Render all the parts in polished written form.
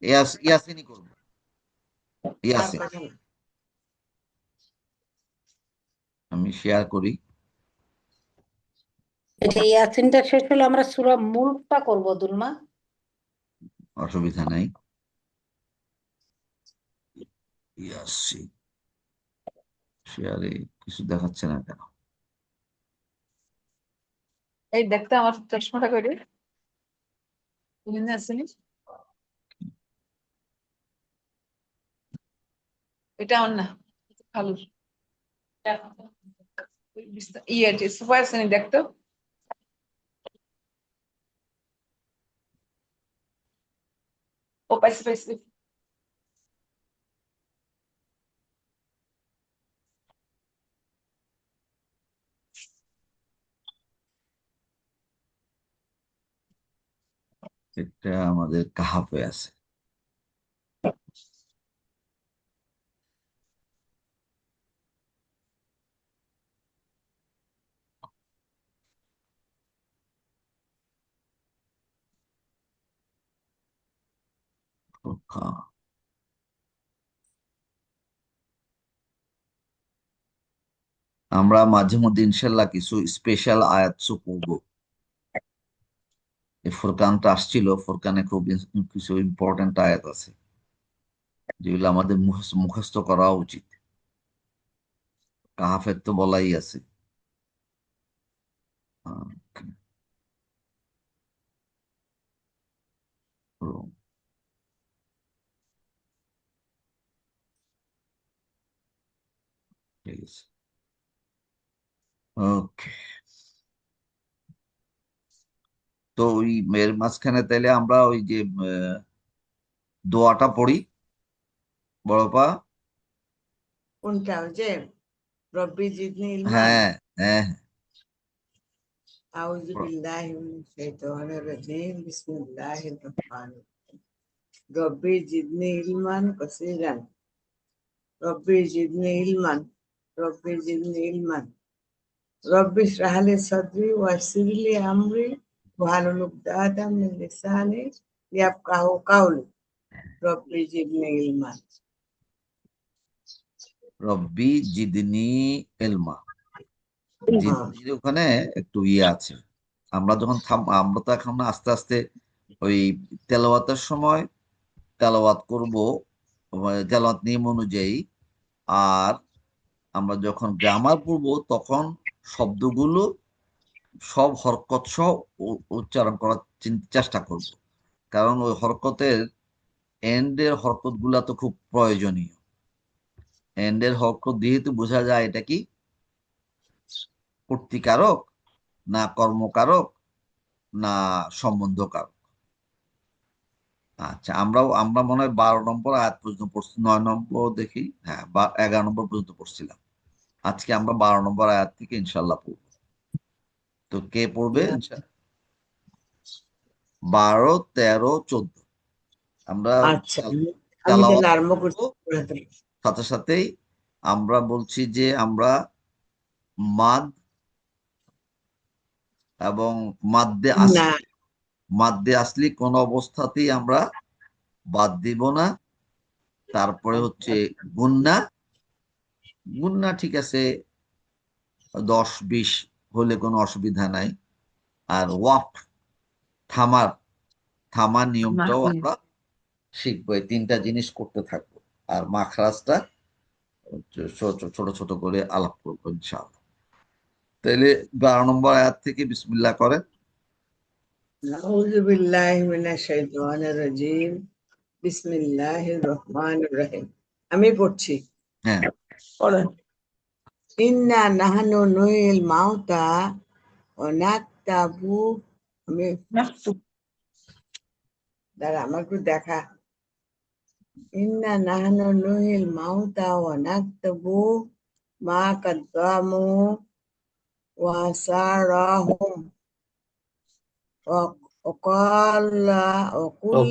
ইয়াসিনই করবো। ইয়াসিন, আমি শেয়ার করি। এটা ইয়াসিনটা শেষ হলে আমরা সূরা মুলকটা করব দুলমা। অসুবিধা নাই। ইয়াসিন শেয়ারে কিছু দেখাচ্ছে না কেন? এই দেখতে আমার চশমাটা করে আসেনি, এটা আমার না, খালুর ইয়ে সুপার আসেনি দেখতো। ও পাইছে পাইছে। এটা আমাদের কাহাফে আছে। আমরা মাঝে মধ্যে ইনশাল্লাহ কিছু স্পেশাল আয়াত পড়বো। এই ফুরকানটা আসছিল, ফুরকানে খুব কিছু ইম্পর্টেন্ট আয়াত আছে যেগুলো আমাদের মুখস্থ করা উচিত। কাহাফের তো বলাই আছে। Okay. ঠিক আছে, ওকে। তো ওই এর মাঝখানে তাইলে আমরা ওই যে দোয়াটা পড়ি বড়পা। কোনটা? ওই যে রব্বি জিদনি ইলমান। হ্যাঁ হ্যাঁ। আউযু বিল্লাহি মিনাশ শাইতানির রাজিম, বিসমিল্লাহির রহমানির রহিম। রব্বি জিদনি ইলমান কাসীরান, রব্বি জিদনি ইলমান, রব্বি জিদনি ইলমান, রব্বি ইশরাহ লি সাদরি ওয়াইসির লি আমরি ওয়াহলুল উকদাতাম মিন লিসানি ইয়াফকাহু কাওলি। রব্বি জিদনি ইলমান। রব্বি জিদনি এলমা। জিদনির ওখানে একটু ইয়ে আছে। আমরা যখন আমরা তো এখন আস্তে আস্তে ওই তেলাওয়াতের সময় তেলাওয়াত করব, তেলাওয়াত নিয়ম অনুযায়ী। আর আমরা যখন গ্রামার পড়বো তখন শব্দগুলো সব হরকত সহ উচ্চারণ করার চেষ্টা করব। কারণ ওই হরকতের এন্ডের হরকত গুলা তো খুব প্রয়োজনীয়। এন্ডের হরকত দিয়ে তো বোঝা যায় এটা কি কর্তৃকারক না কর্মকারক না সম্বন্ধকারক। আচ্ছা, আমরা মনে হয় 12 নম্বর আয়াত পর্যন্ত পড়ছি, 9 নম্বর দেখি, হ্যাঁ 11 নম্বর পর্যন্ত পড়ছিলাম। আজকে আমরা 12 নম্বর আয়াত থেকে ইনশাল্লাহ পড়ব। তো কে পড়বে? 12, 13, 14 আমরা আচ্ছা, আমি তেলাওয়াত তাহলে আরম্ভ করব। করছি। সাথে সাথেই আমরা বলছি যে আমরা মাদ এবং মাদ্দে না, আসলি, মাদ্দে আসলি কোন অবস্থাতেই আমরা বাদ দিব না। তারপরে হচ্ছে গুন্না, গুন্না ঠিক আছে 10, 20 হলে কোনো অসুবিধা নাই। আর ওয়াক থামার, থামার নিয়মটাও আমরা শিখবো। এই 3টা জিনিস করতে থাকবো। আর মাখরাজটা ছোট ছোট ছোট করে আলাপ করবো ইনশাআল্লাহ। তাইলে 12 নম্বর আয়াত থেকে বিসমিল্লাহ করেন। আউযু বিল্লাহি মিনাশ শাইতানির রাজিম, বিসমিল্লাহির রহমানির রহিম। আমি পড়ছি। হ্যাঁ, পড়েন। ইন্না নাহনু নুহিল মাউতা ওয়া নাকতাবু। আমি দাঁড়া, আমার একটু দেখা। ইন্না নাহনু নুহিল মাউতা ওয়া নাকতাবু মা কাদ্দামু ওয়া আসারাহুম وقال وكل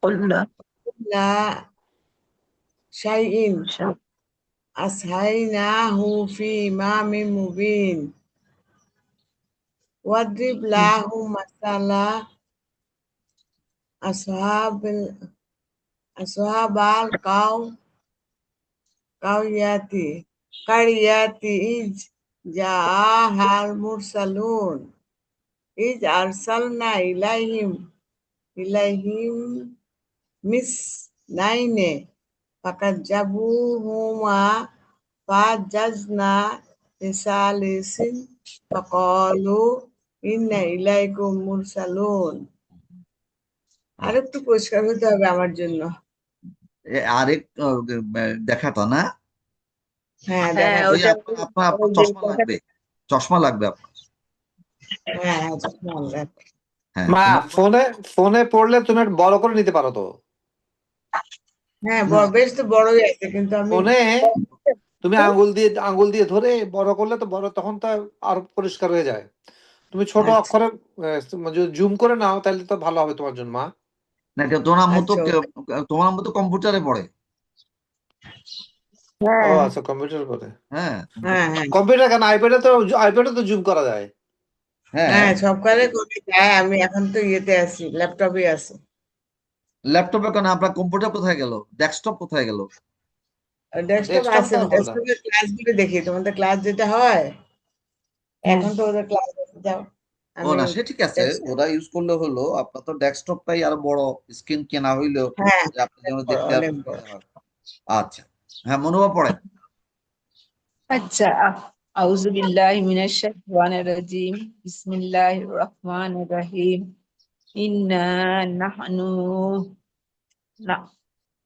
قلنا شيء أسهيناه في إمام مبين واضرب له مثلا আসহাবিল আসহাবাল কাউয়াতি কারিয়াতি ইজ জাআহাল মুরসালুন ইজ আরসালনা ইলাইহিম মিস নাইনে ফাকাজ্জাবুহুমা ফাজাজনা বিসালিসিন ফাকালু ইন্না ইলাইকুম মুরসালুন। আর একটু পরিষ্কার হতে হবে আমার জন্য। আরেক দেখাটা না? হ্যাঁ হ্যাঁ দেখা ওই ওটা আপনার আপনার আপনার ওই যে চশমা লাগবে, চশমা লাগবে আপনার। হ্যাঁ হ্যাঁ চশমা আনলে। হ্যাঁ মা তোমার ফোনে ফোনে পড়লে তুমি একটু বড় করে নিতে পারো তো। হ্যাঁ না, বেশ তো বড়ই আছে কিন্তু আমি ফোনে তুমি আঙ্গুল দিয়ে ধরে বড় করলে তো বড়, তখন তো আরো পরিষ্কার হয়ে যায়। তুমি ছোট আচ্ছা অক্ষরে যদি জুম করে নাও তাহলে তো ভালো হবে তোমার জন্য, মা। না তোমার আম্মু তো আচ্ছা তোমার আম্মু তো কম্পিউটারে পড়ে। ও হ্যাঁ আচ্ছা, কম্পিউটার করে। হ্যাঁ হ্যাঁ হ্যাঁ কম্পিউটার কেন, আইপ্যাডে তো জুম করা যায়। হ্যাঁ হ্যাঁ সব কালে করে যায়। আমি এখন তো ইয়েতে আছি, ল্যাপটপে আছি। ল্যাপটপে কেন, আপনার কম্পিউটার কোথায় গেল, ডেস্কটপ কোথায় গেল? ডেস্কটপ ডেস্কটপ আছে, কেন হবে না? ডেস্কটপে ক্লাসগুলো দেখি, তোমাদের ক্লাস যেটা হয় হুম এখন তো ওদের ক্লাস যাও। ও আমি না, সে ঠিক আছে, ডেস্কটপ ওরা ইউজ করলে হলো। আপনার তো ডেস্কটপটাই আরো বড়, স্ক্রিন কেনা হইলো হ্যাঁ যে আপনি যেন দেখতে আর অনেক বড়। সুবিধা হয়। আচ্ছা, হ্যাঁ মনোভাব পড়েন। আচ্ছা আউযু বিল্লাহি মিনাশ শাইতানির রাজিম বিসমিল্লাহির রহমানির রহিম ইন্না নাহনু না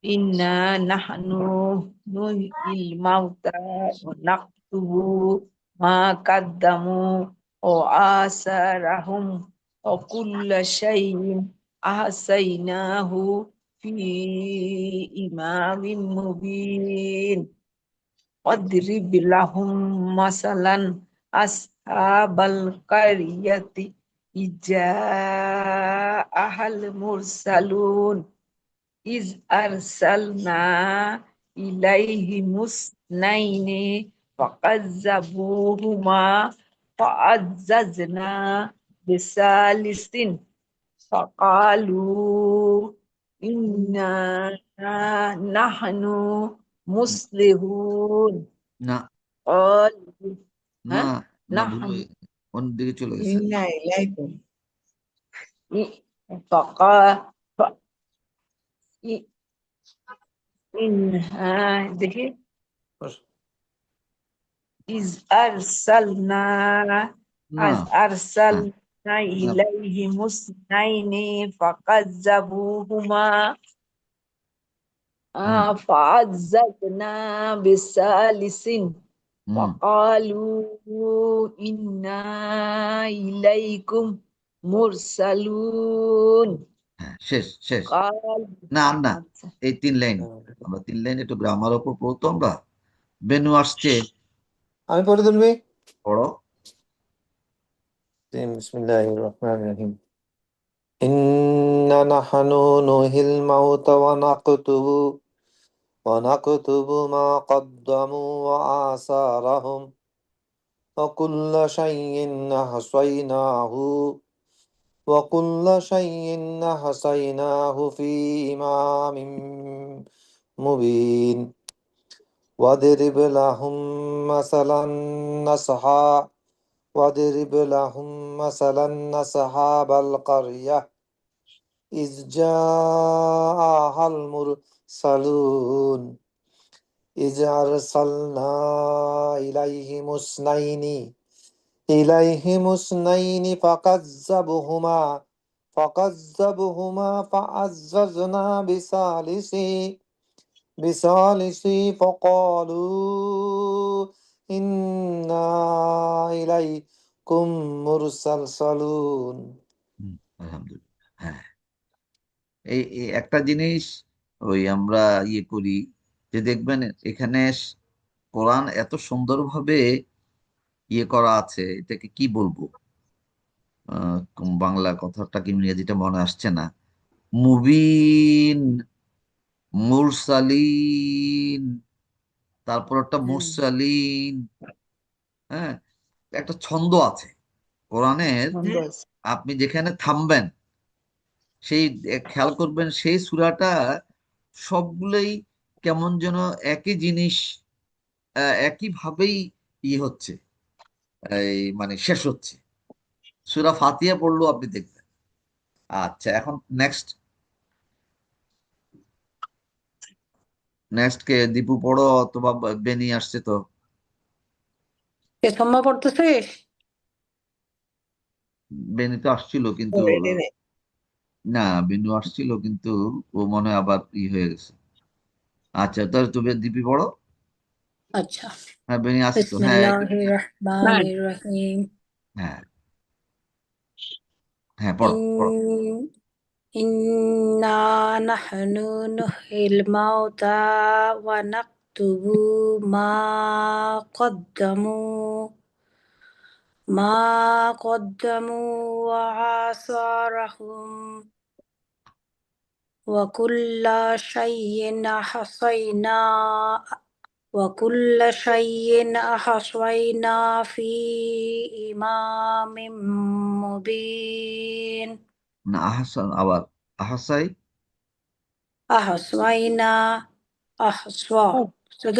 ইন্না নাহনু নুহিল মাউতা ওয়া নাকতুবু মা কাদ্দামু ও আসারাহুম ও কুল্লা শাইইন আহসাইনাহু ফি ইমামিন মুবিন। واضرب لهم مثلا أصحاب القرية إذ جاءها المرسلون إذ أرسلنا إليهم اثنين فكذبوهما فعززنا بثالث فقالوا إنا نحن মুসলিহুন। না قال না হ্যাঁ না, ভুল نحن হয়ে অন্য দিকে চলে গেছে। ইন্না ইলাইকুম فقال দেখি إذ أرسلنا না হ্যাঁ, না, إليهم اثنين فكذبوهما হুম فعززنا بثالث হুম وقالوا إنا إليكم مرسلون হ্যাঁ, শেষ শেষ। قال না আর না, আচ্ছা এই 3 লাইন, আমরা 3 লাইন একটু গ্রামার উপর পড়তো আমরা। বেনু আসছে, আমি পড়ে তুলবি। পড়ো। বিসমিল্লাহির রহমানির রহিম ইন্না নাহনু নুহিল মাউতা ওয়া নাকতুবু মা কদ্দামু ওয়া আসারাহুম ওয়া কুল্লা শাইইন আহসাইনাহু ফি ইমামিন মুবিন। واضرب لهم مثلا أصحاب القرية إذ جاءها المرسلون إذ أرسلنا إليهم اثنين فكذبوهما فعززنا بثالث فقالوا إنا إليكم مرسلون। আলহামদুলিল্লাহ। হ্যাঁ, এই এই একটা জিনিস ওই আমরা ইয়ে করি, যে দেখবেন এখানে কোরআন এত সুন্দরভাবে ইয়ে করা আছে, এটাকে কি বলবো, বাংলা কথাটা কি ইংরেজিটা মনে আসছে না। মুবিন, মুরসালিন, তারপর একটা মুরসালিন। হ্যাঁ, একটা ছন্দ আছে কোরআনের। বন্ধ আছে। আপনি যেখানে থামবেন সেই খেয়াল করবেন সেই সূরাটা সবগুলোই কেমন যেন একই জিনিস একই ভাবেই হচ্ছে, এই মানে শেষ হচ্ছে। সূরা ফাতিহা পড়লেও আপনি দেখবেন। আচ্ছা, এখন নেক্সট নেক্সট কে? দীপু পড়ো অথবা বেনি আসছে তো। কে সম্ভব পড়তেছিস? বেনি তো আসছিল কিন্তু, রেডি নেই। না বেনু আসছিল কিন্তু ও মনে হয় আবার হয়ে গেছে। আচ্ছা, তাহলে তুমি দীপি পড়ো। আচ্ছা, হ্যাঁ, বেনি আছে তো, হ্যাঁ বিসমিল্লাহির রহমানির রহিম। হ্যাঁ হ্যাঁ, পড়ো পড়ো। ইন ইন্না নাহনু নুহিল মাউতা ওয়া নাকতুবু মা কদ্দামু মা কদ্দামু ওয়া আসারহুম ওয়া কুল্লা শাইইন আহসাইনা وكل شيء أحصينا في إمام مبين না, আহসান আবার আহসাই। أحصينا أحصى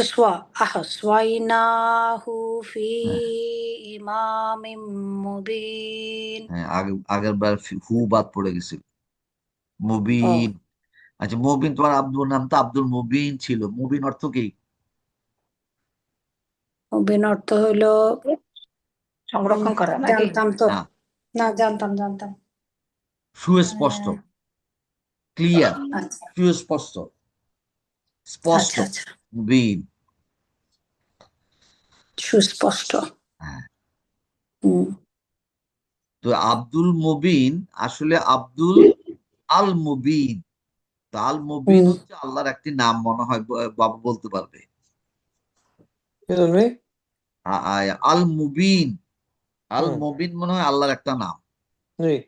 سوا أحصيناه في হ্যাঁ إمام مبين হ্যাঁ, আগের বার হু বাদ পড়ে গেছিল। ও মুবিন। আচ্ছা, মুবিন, তোমার আব্দুল নাম তো আব্দুল মুবিন ছিল, মুবিন অর্থ কি? মুবিন অর্থ হইলো সংরক্ষণ করা নাকি? জানতাম তো, না, না জানতাম। সুস্পষ্ট, ক্লিয়ার, আচ্ছা সুস্পষ্ট, স্পষ্ট, আচ্ছা আচ্ছা, মুবিন। সুস্পষ্ট। হ্যাঁ, হুম তো আব্দুল মুবিন আসলে আব্দুল আল মুবিন। তো আল মুবিন হুম হচ্ছে আল্লাহর একটি নাম, মনে হয় বাবা বলতে পারবে। কি বলবি? আল মুবিন, আল হুম, মুবিন মনে হয় আল্লাহর একটা নাম। জি।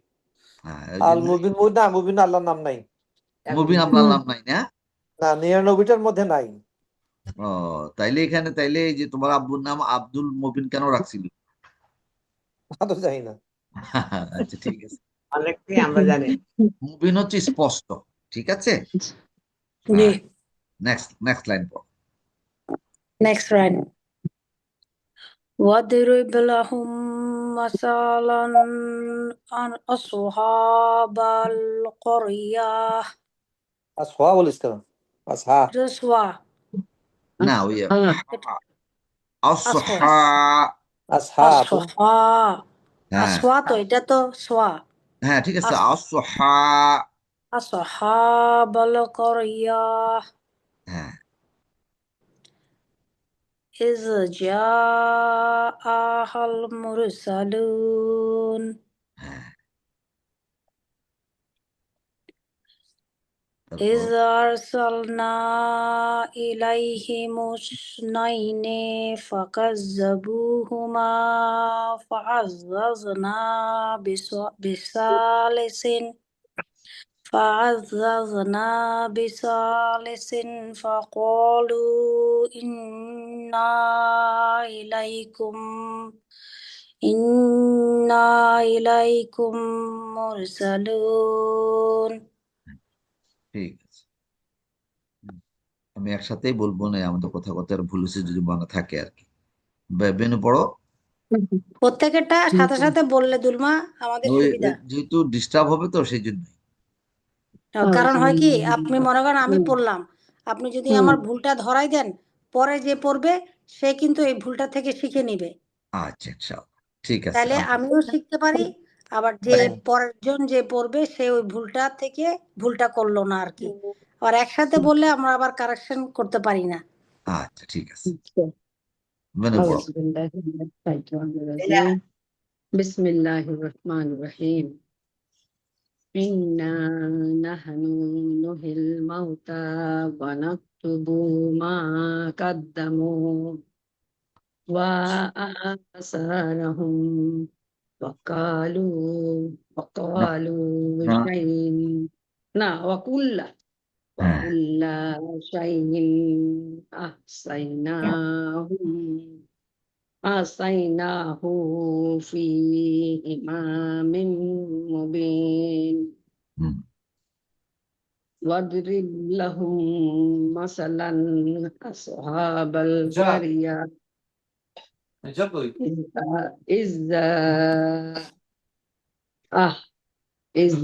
হ্যাঁ, ওই আল জন্য মুবিন, না মুবিন আল্লাহর নাম নাই। মুবিন আল্লাহর নাম নাই না? না, 99টার মধ্যে নাই। ও, তাইলে এখানে তাইলে এই যে তোমার আব্বুর নাম আব্দুল মুবিন কেন রাখছিল? তা তো জানি না। আচ্ছা, ঠিক আছে। অনেকটাই আমরা জানি। মুবিন হচ্ছে স্পষ্ট, ঠিক আছে। জি, হ্যাঁ, নেক্সট নেক্সট লাইন পড়ো। Next right. واضرب لهم مثلا عن أصحاب القرية আসহা বলিস কেন? আসহা। رسوا না, ওই أصحى আসহা। আসহা তুমি। أصحى হ্যাঁ أصوات এটা তো সোয়া হ্যাঁ, ঠিক আছে, أص- আসহা। أصحاب القرية হ্যাঁ إذ جاءها المرسلون হ্যাঁ, إذ তারপর أرسلنا إليهم اثنين فكذبوهما بثالث فعززنا بثالث فقالوا إنا إليكم مرسلون ঠিক আছে। আমি একসাথেই বলবো না, আমাদের কথা কথা ভুল হচ্ছে যদি মনে থাকে আর কি। বেনু পড়ো। প্রত্যেকটা সাথে সাথে বললে দুলমা আমাদের ওই সুবিধা। যেহেতু ডিস্টার্ব হবে তো সেই জন্য। কারণ হয় কি, আপনি মনে করেন আমি পড়লাম, আপনি যদি আমার ভুলটা ধরাই দেন, পরে যে পড়বে সে কিন্তু এই ভুলটা থেকে শিখে নিবে, আচ্ছা আচ্ছা, ঠিক আছে। তাহলে আমিও শিখতে পারি, আবার যে হুম। পরের জন যে পড়বে সে ওই ভুলটা থেকে ভুলটা করলো না আর কি। আর একসাথে বললে আমরা আবার কারেকশন করতে পারি না। আচ্ছা, ঠিক আছে, বেনু পড়ো। أعوذ بالله من الشيطان এটা الرجيم بسم الله الرحمن الرحيم إنا نحن نحيي الموتى ونكتب ما قدموا وآثارهم না وقالوا না, شيء وكل হ্যাঁ شيء أحصيناه في إمام مبين হুম, واضرب لهم مثلا أصحاب যা القرية যা কই إذ آه إذ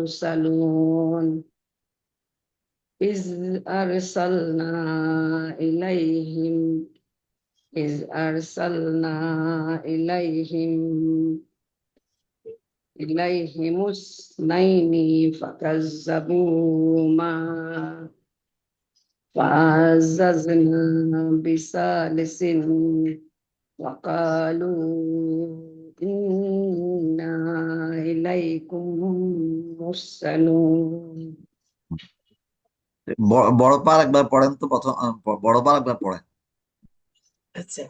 المرسلون إذ أرسلنا إليهم إذ أرسلنا إليهم اثنين فكذبوهما فعززنا بثالث وقالوا إنا إليكم مرسلون বড় পার একবার পড়েন তো, প্রথম বড় পার একবার পড়েন। আচ্ছা,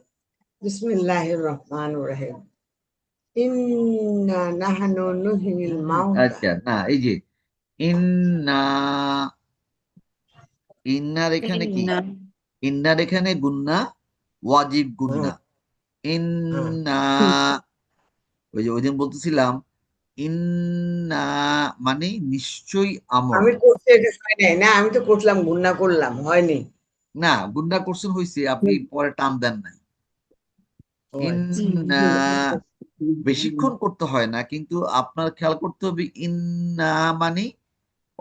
বিসমিল্লাহির রহমানির রহিম। ইন্না নাহনু নুহিল মাউতা। আচ্ছা, না এই যে ইন্না, ইন্নার এখানে কি, ইন্নার এখানে গুন্না, ওয়াজিব গুন্না। ইন্না, ওই দিন বলতেছিলাম ইন্না মানে নিশ্চয়ই আমরা। আমি করতে এটা হয় নাই না, আমি তো করলাম, গুন্না করলাম, হয়নি। না, গুন্না করছেন হয়েছে, আপনি পরে টান দেন নাই। ও আচ্ছা। ইন্না বেশিক্ষণ করতে হয় না, কিন্তু আপনার খেয়াল করতে হবে ইন্না মানে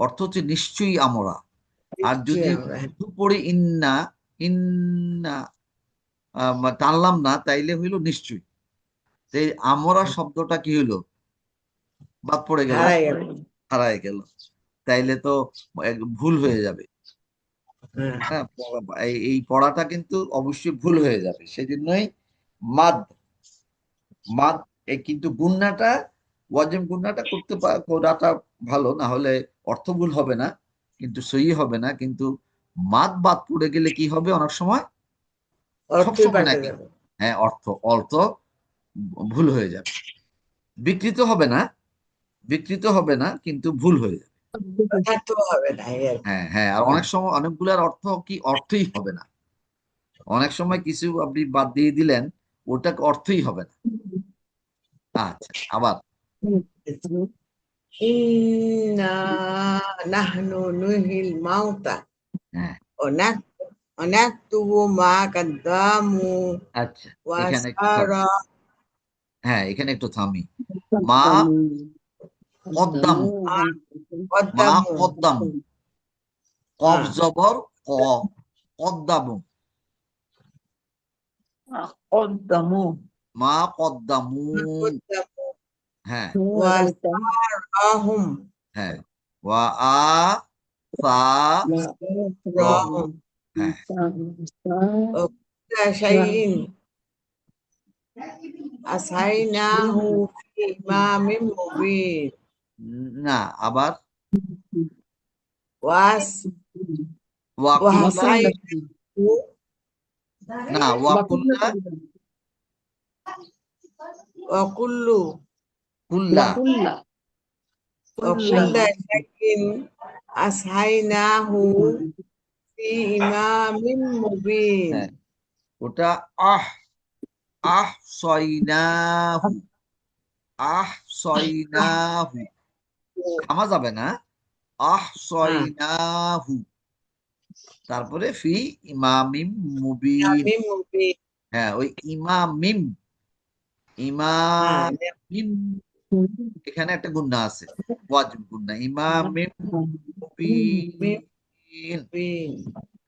অর্থ হচ্ছে নিশ্চয়ই আমরা। আর যদি আমরা শুধু পড়ে ইন্না, ইন্না টানলাম না, তাইলে হইলো নিশ্চয়ই। তো এই আমরা শব্দটা কি হইলো, বাদ পড়ে গেল, হারাই গেল। হারায় গেল, তাইলে তো ভুল হয়ে যাবে। হ্যাঁ, হ্যাঁ, এই পড়াটা কিন্তু অবশ্যই ভুল হয়ে যাবে। সেজন্যই মাদ, মাদ কিন্তু গুন্নাটা, ওয়াজিব গুন্নাটা করাটা ভালো, না হলে অর্থ ভুল হবে না, কিন্তু সহি হবে না। কিন্তু মাদ বাদ পড়ে গেলে কি হবে, অনেক সময়, অর্থই সবসময় পাল্টে নাকি, যাবে। হ্যাঁ, অর্থ অর্থ ভুল হয়ে যাবে, বিকৃত হবে না, বিকৃত হবে না, কিন্তু ভুল হয়ে যাবে। যথার্থ হবে না, এই আর কি। হ্যাঁ হ্যাঁ, আর অনেক সময় অনেকগুলার অর্থ কি অর্থই হবে না, অনেক সময় কিছু আপনি বাদ দিয়ে দিলেন, ওটা অর্থই হবে না। আচ্ছা, আবার ইন্না নাহনু নুহিল মাউতা হ্যাঁ, ওনাকতুবু মা কাদ্দামু আচ্ছা, ওয়া এখানে একটু থামি, সারা হ্যাঁ এখানে একটু থামি। মা কদ্দামু, মা কদ্দামু। কদ্দামু, কফ হ্যাঁ, জবর ক, কদ্দামু, قدموا মা কদ্দামু, কদ্দামু হ্যাঁ ওয়া সারাহুম হ্যাঁ, ওয়া আ সা রহুম, হ্যাঁ কুল্লা শাইইন আসাইনাহু ফি ইমামিন মুবিন। না, আবার ওয়াস ওয়াকুল্লা, ওয়াসাইনাহু না ওয়াকুল্লা, ওয়াকুল্লু কুল্লা, ওয়াকুল্লা শাইইন আসাইনাহু ফি ইমামিন মুবিন। হ্যাঁ, ওটা আহ, আহ সয়নাহু, আহ সয়নাহু, থামা যাবে না, আহ হ্যাঁ, সয়নাহু, তারপরে ফি ইমামিম মুবিন। ইমামিন মুবিন। হ্যাঁ, ওই ইমামিম, হ্যাঁ, ইমামিম এখানে একটা গুন্না আছে, ওয়াজিব গুন্না, ইমামিম মুবিন। মুবিন।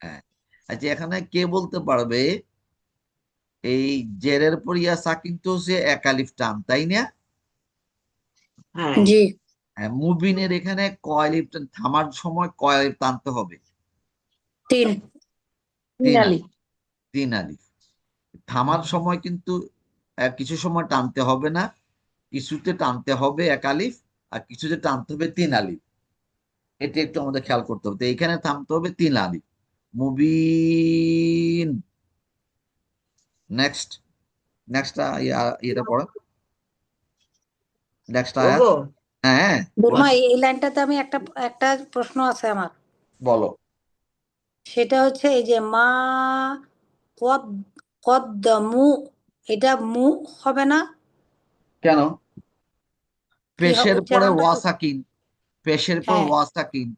হ্যাঁ, আচ্ছা, এখানে কে বলতে পারবে এই জেরের পর ইয়া সাকিন তো সে এক আলিফ টান, তাই না? হ্যাঁ, জি হ্যাঁ, মুবিনের এখানে কয় আলিফ টান, থামার সময় কয় আলিফ টানতে হবে? 3 তিন আলিফ, তিন আলিফ। থামার সময় কিন্তু কিছু সময় টানতে হবে না, কিছুতে টানতে হবে এক আলিফ, আর কিছুতে টানতে হবে 3 আলিফ। এটা একটু আমাদের খেয়াল করতে হবে। তো এখানে থামতে হবে 3 আলিফ, মুবিন। নেক্সট, নেক্সট এটা পড়ো, নেক্সট আয়াত। বলবো? হ্যাঁ বুলমা, এই লাইনটাতে আমি একটা একটা প্রশ্ন আছে আমার। বলো। সেটা হচ্ছে এই যে মা কদ্দামু, এটা মু হবে না? কেন? কি পেশের পরে উচ্চারণটা ওয়া সাকিন, পেশের পর হ্যাঁ ওয়া সাকিন,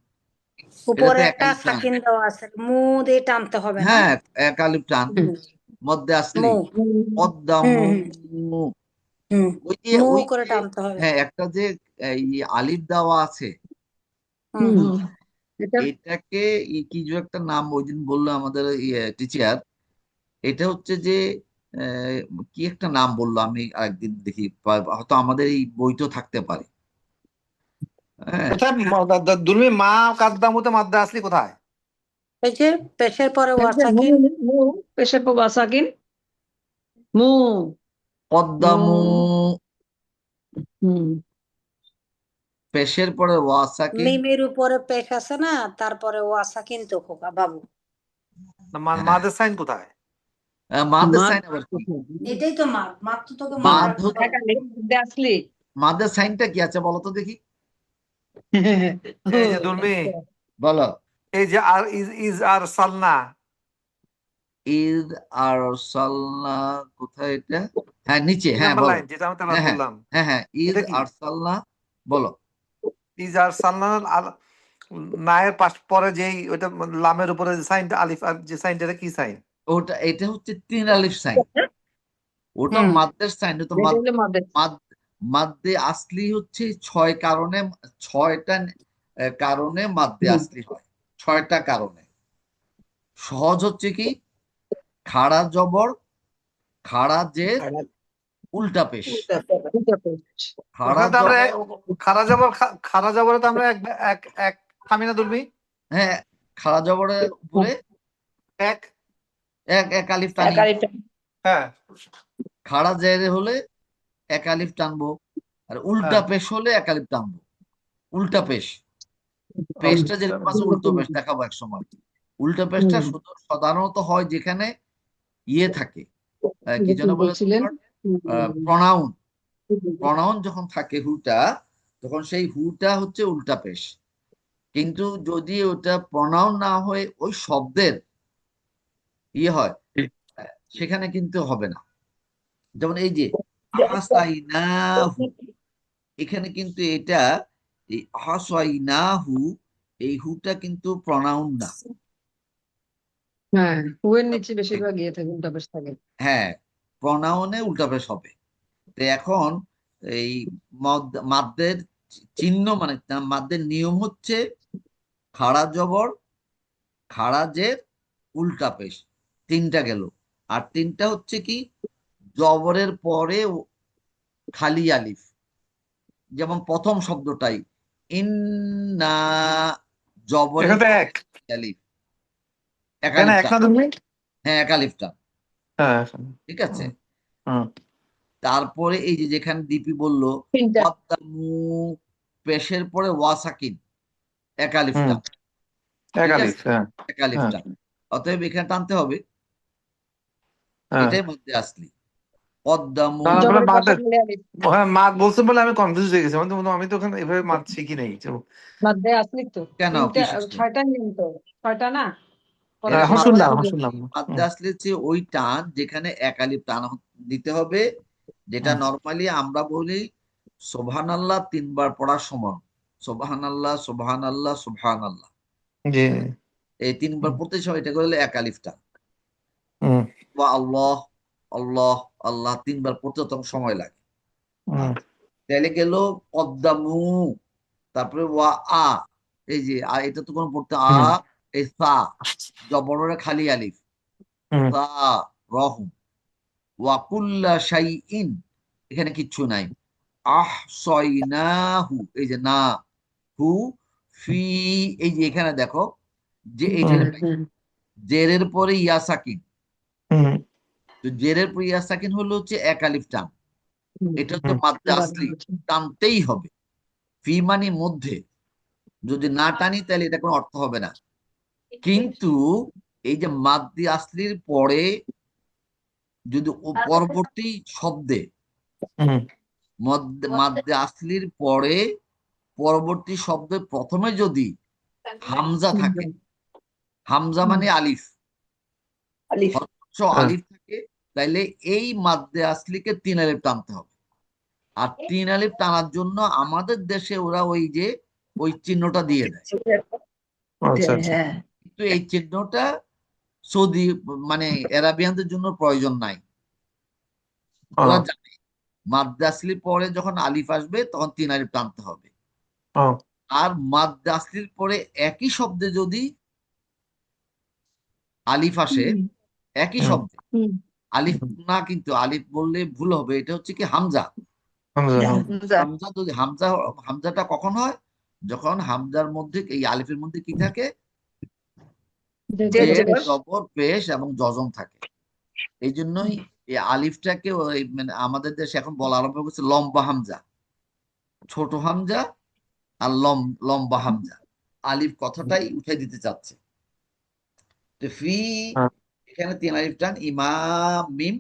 উপরে এটাতে একটা একালিফ টান। সাকিন দেওয়া আছে, মু দিয়ে টানতে হবে না? হ্যাঁ, একালিফ টান, হুম, মধ্যে আসলি মু পদ্মামু। হুম মু ওই করে যে টানতে হবে। হ্যাঁ, একটা যে এই আলিফ দেওয়া আছে, হুম হুম, এটা এটাকে কি যে একটা নাম ওই দিন বললো আমাদের টিচার, এটা হচ্ছে যে আহ, কি একটা নাম বললো, আমি একদিন দেখি হয়তো আমাদের এই বইতেও থাকতে পারে। হ্যাঁ, কোথায় দুলমি মা কাদ্দামুতে মাদ্দা আসলি কোথায়? এই যে পেশের পরে এই ওয়া যে মু সাকিন। মু পেশের পর ওয়া সাকিন, মু পদ্মামু, মু হুম, পেশের পরে ওয়া সাকিন। মিমের উপরে পেশ আছে না, তারপরে ওয়া সাকিন তো খোকা বাবু। হ্যাঁ, মাদের সাইন কোথায়? মাদের মাদ সাইন আবার কি? এটাই তো মাদ, মাদ তো তোকে মনে মাদ রাখতে হচ্ছে, হবে। একালিফ মধ্যে আসলি মাদের সাইনটা কি আছে বলো তো দেখি, ও এই যে দুলমি, আচ্ছা, বলো। এই যে আর ইজ আর সালনা, ঈদ আর সালনা, কোথায় এটা? হ্যাঁ, নিচে, 3 হ্যাঁ নাম্বার বলো। লাইন যেটা আমি তালাত হ্যাঁ হ্যাঁ বললাম, হ্যাঁ হ্যাঁ, ঈদ এটা কি? আর সালনা, বলো। ইজ আর সালনা নায়ের পাশ পরে যেই ওইটা লামের উপরে যে সাইনটা আলিফ আর যে সাইনটা, এটা কি সাইন? ওটা, এটা হচ্ছে 3 আলিফ সাইন, ওটা হুম মাদ্দের সাইন, ওটা এটা হলো মাদের মাদ্দে আসলি হচ্ছে 6 কারণে, 6টা কারণে মাদ্দে হুম, আসলি হয়, 6টা কারণে। সহজ হচ্ছে কি, খাড়া জবর, খাড়া জের, উল্টা পেশ। দুইটা পেশ। খাড়া ওখানে তো আমরা জবর, খারা যাবরে তো আমরা এক এক এক থামি না দুলমি, হ্যাঁ, খাড়া জবরের উপরে এক, এক এক আলিফ টানি। একালিফ হ্যাঁ খাড়া জেরে হলে 1 আলিফ টানবো, আর উল্টা হ্যাঁ, পেশ হলে 1 আলিফ টানবো। উল্টা পেশ, পেশটা যেরকম আছে হুম, উল্টো পেশ দেখাবো এক সময়। উল্টা পেশটা হুম, শুধু সাধারণত হয় যেখানে ইয়ে থাকে, কি যেন বলে বলছিলেন তোমার, প্রনাউন। প্রনাউন যখন থাকে হুটা, তখন সেই হুটা হচ্ছে উল্টা পেশ। কিন্তু যদি ওটা প্রনাউন না হয়ে ওই শব্দের ইয়ে হয়, সেখানে কিন্তু হবে না। যেমন এই যে হাসাইনাহু, এখানে কিন্তু এটা, এই হাসাইনাহু, এই হুটা কিন্তু প্রনাউন না। হ্যাঁ হুয়ের নিচে বেশিরভাগ ইয়ে থাকে, উল্টা পেশ থাকে। হ্যাঁ, প্রনাউনে উল্টা পেশ হবে। তো এখন এই মাদ্দের চিহ্ন, মানে মাদ্দের নিয়ম হচ্ছে খাড়া জবর, খাড়া জের, উল্টা পেশ, 3টা গেল। আর 3টা হচ্ছে কি, জবরের পরে খালি আলিফ, যেমন প্রথম শব্দটাই ইন্না, জবরের এখানে তো পরে এক, খালি আলিফ, এক এখানে আলিফ এক টান। না দুলমি? হ্যাঁ, 1 আলিফ টান, হ্যাঁ, ঠিক আছে। হুম, হুম, তারপরে এই যে যেখানে দীপি বললো তিনটা কদ্দামু, পেশের পরে ওয়াসাকিন, 1 আলিফ হুম, টান, এক ঠিক আলিফ, আছে, হ্যাঁ 1 আলিফ হ্যাঁ টান। অতএব এখানে টানতে হবে, হ্যাঁ। এটাই মধ্যে আসলি কদ্দামু। তারপরে জবরের পাশে মাদের, মিলে আলিফ হ্যাঁ মাদ বলছেন বলে আমি কনফিউজ হয়ে গেছি, আমি তো ওখানে এভাবে মাদ শিখি নাই তো। মাদ্দে আসলি তো কেন, তিনটা কি শিখছেন? 6টা নিয়ম তো, 6টা না এটা এখন পড়াশোনা শুনলাম, করছি এখন যে। শুনলাম। মাদ্দে হুম, আসলি হচ্ছে ওই টান যেখানে 1 আলিফ টান দিতে হবে, যেটা হুম, নর্মালি আমরা বলি সোবহান আল্লাহ 3 বার পড়ার সমান। সোবহান আল্লাহ, সোবহান আল্লাহ, সোবহান আল্লাহ, জি, এই 3 বার হুম, পড়তে সময় এটা করলে 1 আলিফ টান। হুম, বা আল্লাহ, আল্লাহ, আল্লাহ 3 বার পড়তে তখন সময় লাগে। হুম, তাহলে গেল কদ্দামু, তারপরে ওয়া আ, এই যে এটা তো কোনো পড়তে হুম, এই সা, জবরের খালি আলিফ, হুম, সা, রহম, ওয়াকুল্লা শাইইন, এখানে কিচ্ছু নাই। আহসাইনাহু, এই যে না, হু, ফি, এই যে এখানে দেখো, যে হুম, এইখানে হুম, জেরের পরে ইয়া সাকিন, হুম, তো জেরের পরে ইয়া সাকিন হলো হচ্ছে 1 আলিফ টান। হুম, এটা হচ্ছে হুম, মাদ্দে আবার আসলি, বলছি। টানতেই হবে। ফি মানে মধ্যে, যদি না টানি তাহলে এটা কোনো অর্থ হবে না। কিন্তু এই যে মাদ্দে আসলির পরে যদি পরবর্তী শব্দে, হুম, মাদ্দে আসলির পরে পরবর্তী শব্দের প্রথমে যদি হামজা হুম, থাকে, হামজা হুম, মানে আলিফ, আলিফ সর্বোচ্চ হ্যাঁ, আলিফ থাকে, তাইলে এই মাদ্দে আসলিকে 3 আলিফ টানতে হবে। আর 3 আলিফ টানার জন্য আমাদের দেশে ওরা ওই যে ওই চিহ্নটা দিয়ে দেয়, আচ্ছা আচ্ছা হ্যাঁ কিন্তু এই চিহ্নটা সৌদি মানে আরাবিয়ানদের জন্য প্রয়োজন নাই। ওরা জানে মাদ্দে আসলির পরে যখন আলিফ আসবে তখন 3 আলিফ টানতে হবে। আর মাদ্দে আসলির পরে একই শব্দে যদি আলিফ আসে, একই শব্দে আলিফ না, কিন্তু আলিফ বললে ভুল হবে, এটা হচ্ছে কি হামজা। হামজা যদি হামজাটা কখন হয়? যখন হামজার মধ্যে এই আলিফের মধ্যে কি থাকে? জের, জবর, পেশ এবং জজম থাকে। এই জন্যই এই আলিফটাকে ওই মানে আমাদের দেশে এখন বলা আরম্ভ করছে লম্বা হামজা, ছোট হামজা আর লম্বা হামজা। আলিফ কথাটাই উঠে দিতে চাচ্ছে। তো ফি এখানে 3 আলিফ টান, ইমাম মিম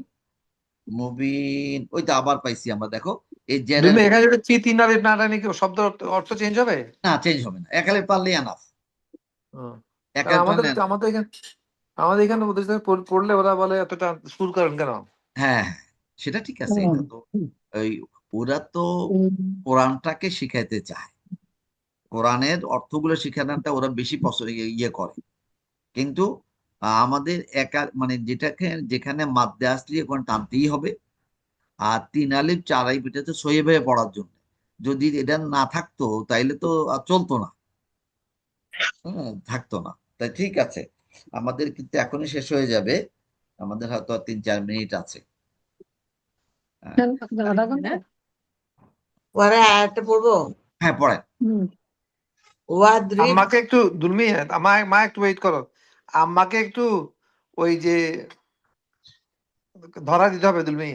মুবিন, ওইটা আবার পাইছি আমরা, দেখো এই জেরের এখানে যদি ফি 3 আলিফ না টানি কি শব্দ অর্থ চেঞ্জ হবে? না, চেঞ্জ হবে না, 1 আলিফ টানলেই আনাফ। এক আলিফ আমাদের টানলে enough। আমাদের এখানে ওদের সাথে পড়লে ওরা বলে এতটা সুর করেন কেন? হ্যাঁ হ্যাঁ, সেটা ঠিক আছে। এটা তো ওই ওরা তো কোরআনটাকে শিখাইতে চায়, কোরআনের অর্থগুলো শিখানোটা ওরা বেশি পছন্দ ইয়ে করে। কিন্তু আমাদের একা মানে যেখানে মাদ্দে আসলি এখন টানতেই হবে। আর 3 আলিফ 4 আলিফ এটা তো সহিভাবে পড়ার জন্য। যদি এটা না থাকতো তাইলে তো আর চলতো না, থাকতো না। তাই ঠিক আছে, আমাদের কিন্তু এখনই শেষ হয়ে যাবে, আমাদের হয়তো আর 3-4 মিনিট আছে। পরে আয়াতটা পড়বো। হ্যাঁ, পড়েন। ওয়াদ্রিব আমাকে একটু দুলমি, মা একটু ওয়েট করো, আমাকে একটু ওই যে ধরা দিতে হবে দুলমি।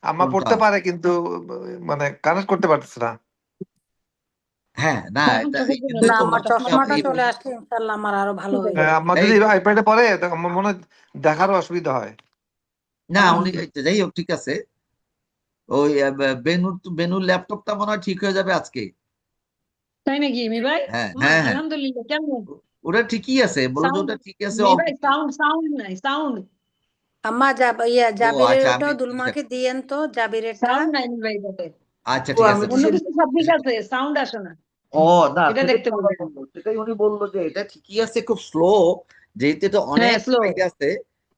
আম্মা কোনটা? পড়তে পারে কিন্তু মানে কানেক্ট করতে পারতেছে না। হ্যাঁ, না, এটা এই না, জন্যই তো আমার বলছি চশমাটা আপনি চলে আসলে ইনশাল্লাহ আমার আরো ভালো হয়ে হ্যাঁ, যাবে। আম্মা এই যদি আইপ্যাডে পড়ে আমার মনে হয় দেখারও অসুবিধা হয়। না, উনি যাই হোক, ঠিক আছে। ওই বেনুর ল্যাপটপটা মনে হয় ঠিক হয়ে যাবে আজকে। তাই নাকি মি ভাই? হ্যাঁ হ্যাঁ হ্যাঁ, আলহামদুলিল্লাহ। কেমন ওটা ঠিকই আছে, বলো যে সাউন্ড? ওটা ঠিক আছে মি অল্প ভাই সাউন্ড নাই, সাউন্ড আম্মা ও জাবিরের আচ্ছা, ওটাও দুলমাকে দিয়েন তো, জাবিরেরটা। নাই মি ভাই বটে। আচ্ছা, ও ঠিক আমি আছে। তো অন্য সে- কিছু সব ঠিক আছে, সাউন্ড আসে না। ও না, এটা সেটাই দেখতে তো আমরা বলবেন। বলবো, সেটাই উনি বললো যে এটা ঠিকই আছে, খুব স্লো, যেহেতু এটা হ্যাঁ, অনেক স্লো। ফাইল আছে।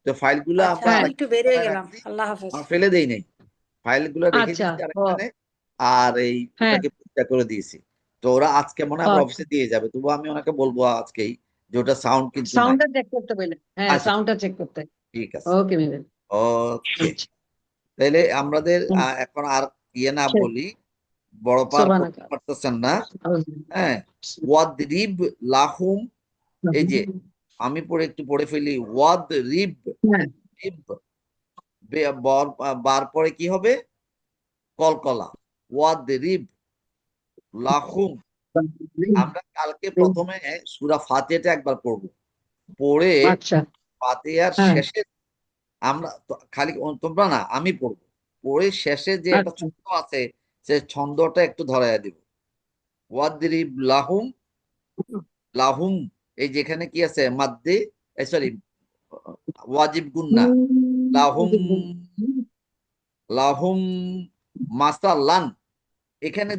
তো ফাইলগুলো আচ্ছা, আমরা আমি আরেক একটু বেরিয়ে জায়গায় গেলাম, রাখছি, আল্লাহ হাফেজ। আমরা ফেলে দেই নাই, ফাইলগুলো রেখে আচ্ছা, দিয়েছি ও আরেকখানে। আর এই হ্যাঁ, ওটাকে পরীক্ষা করে দিয়েছি। তো ওরা আজকে মনে হয় ও আমার অফিসে দিয়ে যাবে, তবু আমি ওনাকে বলবো আজকেই যে ওটা সাউন্ড কিন্তু নাই। সাউন্ডটা চেক করতে বললেন। হ্যাঁ, আচ্ছা, সাউন্ডটা চেক করতে। ঠিক আছে। ওকে মি ভাই। ওকে, আচ্ছা, তাইলে আমাদের হুম, এখন আর ইয়ে না শেষ। বলি, বড় পার করতে সুবহানাল্লাহ। পারতেছেন না। হ্যাঁ, ওয়াদরিব লাহুম, এই যে আমি একটু পড়ে ফেলি, ওয়াদরিব হ্যাঁ, রিব, বার পরে কি হবে? কলকলা, ওয়াদরিব লাহুম। আমরা কালকে প্রথমে সূরা ফাতিহাটা একবার পড়বো, পড়ে আচ্ছা, ফাতিহার হ্যাঁ, শেষে আমরা খালি তোমরা না, আমি পড়বো, পড়ে শেষে যে একটা আচ্ছা, ছন্দ আছে সে ছন্দটা একটু ধরাইয়া দিব। ওয়াদরিব লাহুম, লাহুম, এই যেখানে কি আছে মাদ্দে, সরি ওয়াজিব গুন্না, লাহুম, লাহুম মাসালান, এখানে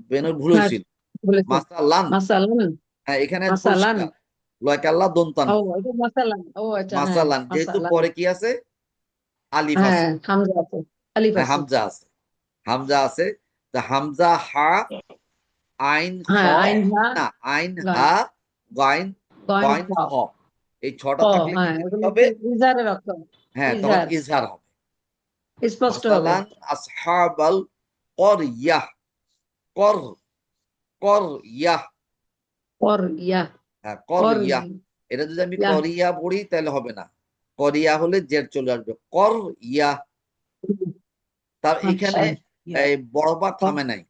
বেনর ভুল হ্যাঁ, হয়েছিল, বলেছেন মাসালান। মাসালান, হ্যাঁ, এখানে মাসালান। পরিষ্কার লয়কাল্লা দন্তান, ও এটা মাসালান, ও আচ্ছা, হ্যাঁ, মাসালান, যেহেতু মাসালান। পরে কি আছে? আলিফ হ্যাঁ, আছে, হামজা আছে, আলিফ হ্যাঁ, আছে। হামজা আছে, হামজা আছে। তা হামজা হা আইন খ, হ্যাঁ, আইন হা, না আইন গাইন, হা গাইন, গইন গইন খ, খ, এই খ, ছটা থাকলে কি হ্যাঁ, করতে এগুলো হবে? ইজারের অর্থ। হ্যাঁ, তখন ইজার ইজহার হবে। স্পষ্ট হবে। মাসালান আসহাবাল করইয়াহ, কর করইয়াহ, পর ইয়া, হ্যাঁ পর করইয়াহ। এটা যদি আমি ইয়া, করিয়া পড়ি তাহলে হবে না, করিয়া হলে জের চলে আসবে, কর ইয়া। তার আচ্ছা, এখানে এই বড় পা থামে নাই,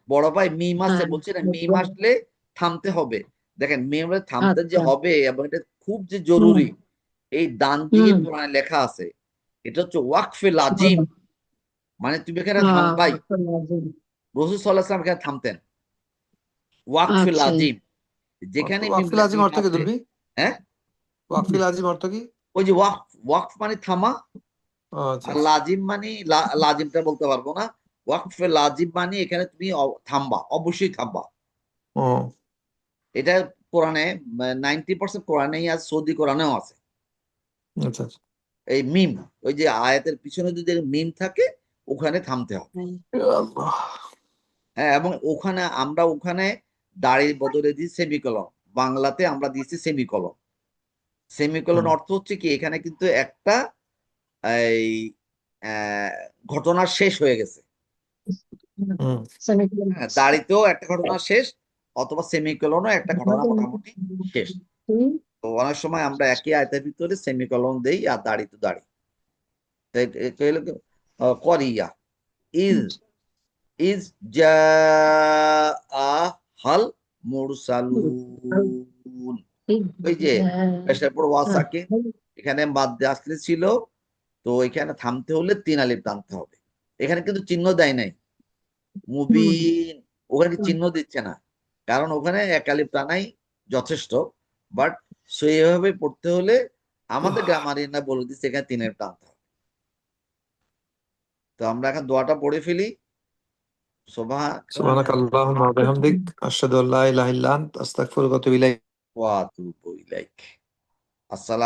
বড় পায়ে মিম আছে, হ্যাঁ, বলছি না মিম আসলে থামতে হবে। দেখেন মিমে থামতে যে আচ্ছা, হবে এবং এটা খুব যে হুম, জরুরি, এই ডান দিকে হুম, কোরআনে লেখা আছে, এটা হচ্ছে ওয়াকফে লাজিম, মানে তুমি এখানে হ্যাঁ, থামবাই। রাসূল সাল্লাল্লাহু আলাইহি ওয়াসাল্লাম এখানে থামতেন, ওয়াকফে আচ্ছা, লাজিম, যেখানে ওয়াকফিল আজিম মিম অর্থ কি আছে। দুলবি? হ্যাঁ, ওয়াকফিল আজিম অর্থ কি? ওই যে ওয়াকফ, ওয়াকফ মানে থামা, ও আচ্ছা আর আচ্ছা, লাজিম মানে লাজিমটা বলতে পারবো না, ওয়াকফে লাজিম মানে এখানে তুমি থামবা, অবশ্যই থামবা। ও এটা কোরআনে 90% কোরআনেই আছে, সৌদি কোরআনেও আছে। আচ্ছা আচ্ছা। এই মিম, ওই যে আয়াতের পিছনে যদি মিম থাকে ওখানে থামতে হবে। আল্লাহ। হ্যাঁ, এবং ওখানে দাড়ির বদলে দিই সেমিকলন, বাংলাতে আমরা দিয়েছি সেমিকলন। সেমিকলন অর্থ হচ্ছে কি, এখানে কিন্তু একটা এই ঘটনা শেষ হয়ে গেছে। হ্যাঁ, দাড়িতেও একটা ঘটনা শেষ, অথবা সেমিকলনও একটা ঘটনা মোটামুটি শেষ। তো অনেক সময় আমরা একই আয়তের ভিতরে সেমিকলন দেই, আর দাড়ি তো দাড়ি। করিয়া ইজ ইজ জা হাল মুরসালুন, ওই যে পেশের পর ওয়াসাকে এখানে মাদ্দে আসলে ছিল, তো এখানে থামতে হলে 3 আলিফ টানতে হবে। এখানে কিন্তু চিহ্ন দেয় নাই মুবিন, ওখানে চিহ্ন দিচ্ছে না, কারণ ওখানে 1 আলিফ টানাই যথেষ্ট। বাট সেইভাবে পড়তে হলে আমাদের গ্রামারিয়ানরা বলে দিচ্ছে এখানে 3 আলিফ টানতে হবে। তো আমরা এখন দোয়াটা পড়ে ফেলি। সুবহানাকাল্লাহুম্মা ওয়া বিহামদিক আশহাদু আল্লা ইলাহা ইল্লা আনতা আস্তাগফিরুকা ওয়া আতুবু ইলাইক। ওয়া আতুবু ইলাইক। আসসালাম।